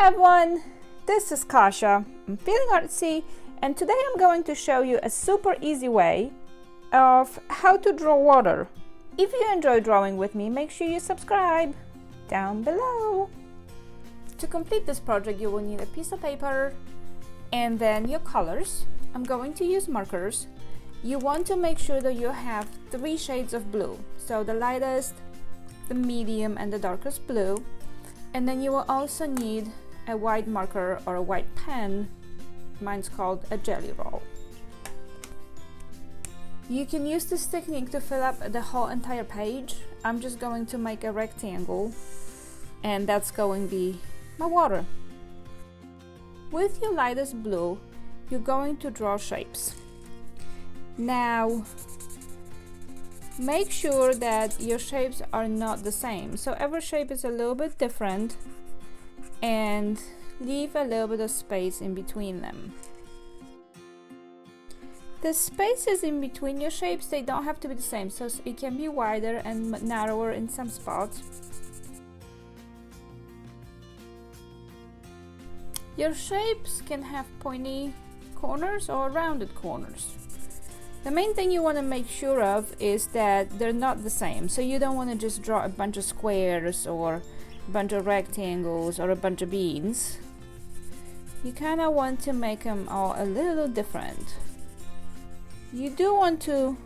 everyone, this is Kasha. I'm feeling artsy, and today I'm going to show you a super easy way of how to draw water. If you enjoy drawing with me, make sure you subscribe down below. To complete this project, you will need a piece of paper and then your colors. I'm going to use markers. You want to make sure that you have 3 shades of blue, so the lightest, the medium, and the darkest blue. And then you will also need a white marker or a white pen. Mine's called a jelly roll. You can use this technique to fill up the whole entire page. I'm just going to make a rectangle, and that's going to be my water. With your lightest blue, you're going to draw shapes. Now, make sure that your shapes are not the same. So every shape is a little bit different, and leave a little bit of space in between them. The spaces in between your shapes, they don't have to be the same, so it can be wider and narrower in some spots. Your shapes can have pointy corners or rounded corners. The main thing you want to make sure of is that they're not the same. So you don't want to just draw a bunch of squares or a bunch of rectangles or a bunch of beans. You kind of want to make them all a little different. You do want to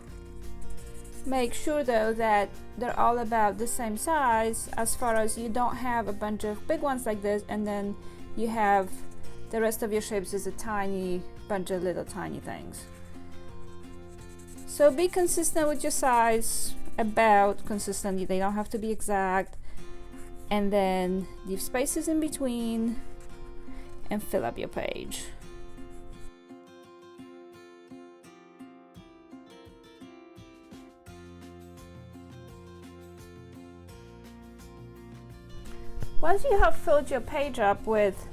make sure though that they're all about the same size, as far as you don't have a bunch of big ones like this and then you have the rest of your shapes is a tiny bunch of little tiny things. So be consistent with your size, about consistent, they don't have to be exact, and then leave spaces in between and fill up your page. Once you have filled your page up with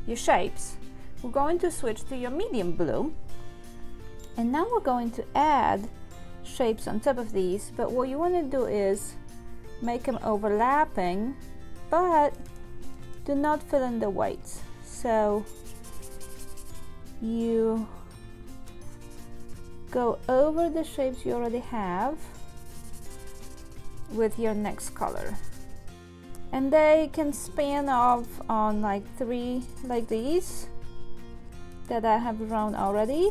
your shapes, we're going to switch to your medium blue. And now we're going to add shapes on top of these, but what you want to do is make them overlapping, but do not fill in the whites. So you go over the shapes you already have with your next color. And they can span off on like 3 like these that I have drawn already.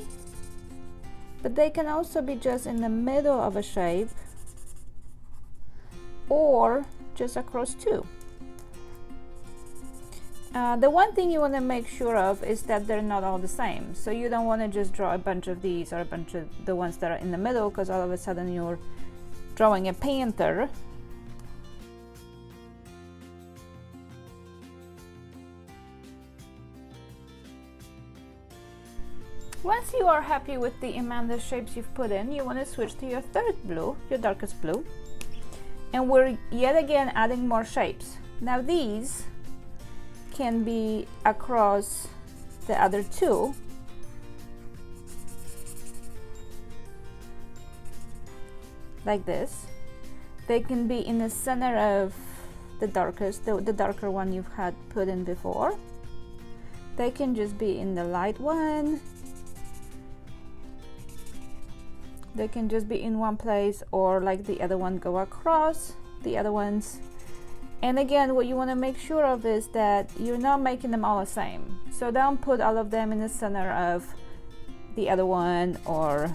But they can also be just in the middle of a shape or just across 2. The one thing you want to make sure of is that they're not all the same. So you don't want to just draw a bunch of these or a bunch of the ones that are in the middle, because all of a sudden you're drawing a panther. Once you are happy with the amount of shapes you've put in, you want to switch to your third blue, your darkest blue. And we're yet again adding more shapes. Now these can be across the other 2. Like this. They can be in the center of the darkest, the darker one you've had put in before. They can just be in the light one. They can just be in one place, or like the other one, go across the other ones. And again, what you want to make sure of is that you're not making them all the same. So don't put all of them in the center of the other one or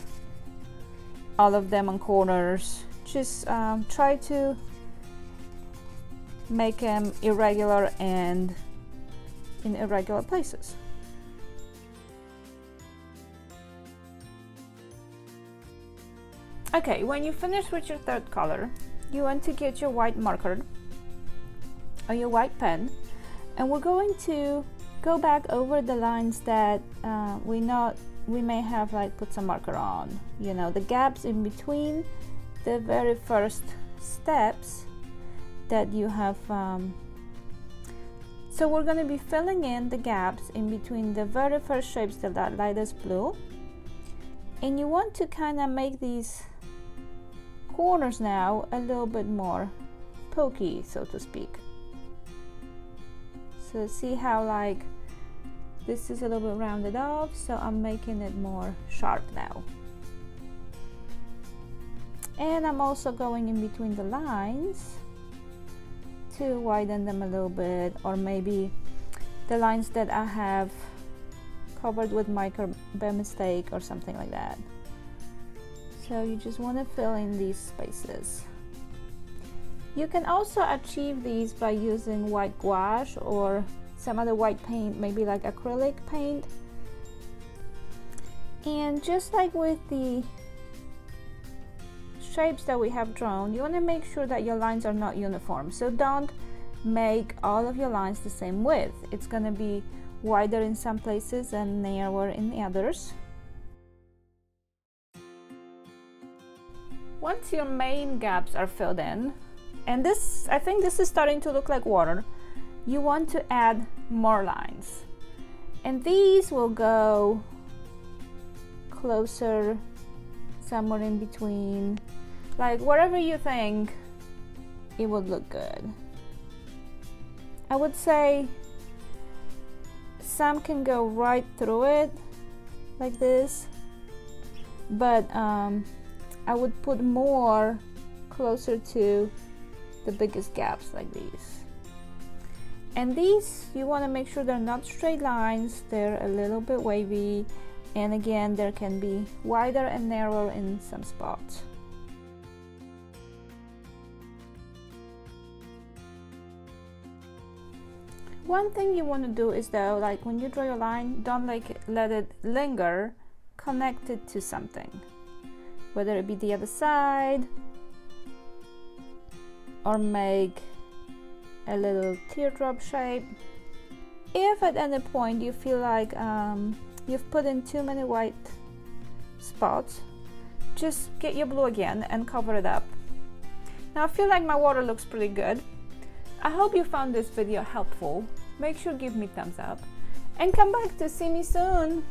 all of them on corners. Just try to make them irregular and in irregular places. Okay, when you finish with your third color, you want to get your white marker or your white pen, and we're going to go back over the lines that we may have like put some marker on. You know, the gaps in between the very first steps that you have. So we're going to be filling in the gaps in between the very first shapes, the lightest blue, and you want to kind of make these corners now a little bit more pokey, so to speak. So see how like this is a little bit rounded off, so I'm making it more sharp now. And I'm also going in between the lines to widen them a little bit, or maybe the lines that I have covered with marker by mistake or something like that. So you just want to fill in these spaces. You can also achieve these by using white gouache or some other white paint, maybe like acrylic paint. And just like with the shapes that we have drawn, you want to make sure that your lines are not uniform. So don't make all of your lines the same width. It's going to be wider in some places and narrower in the others. Once your main gaps are filled in, and this, I think this is starting to look like water, you want to add more lines. And these will go closer, somewhere in between, like wherever you think it would look good. I would say some can go right through it like this, but I would put more closer to the biggest gaps like these. And these, you want to make sure they're not straight lines, they're a little bit wavy, and again there can be wider and narrower in some spots. One thing you want to do is though, like when you draw your line, don't like let it linger, connect it to something, whether it be the other side, or make a little teardrop shape. If at any point you feel like you've put in too many white spots, just get your blue again and cover it up. Now I feel like my water looks pretty good. I hope you found this video helpful. Make sure to give me a thumbs up and come back to see me soon.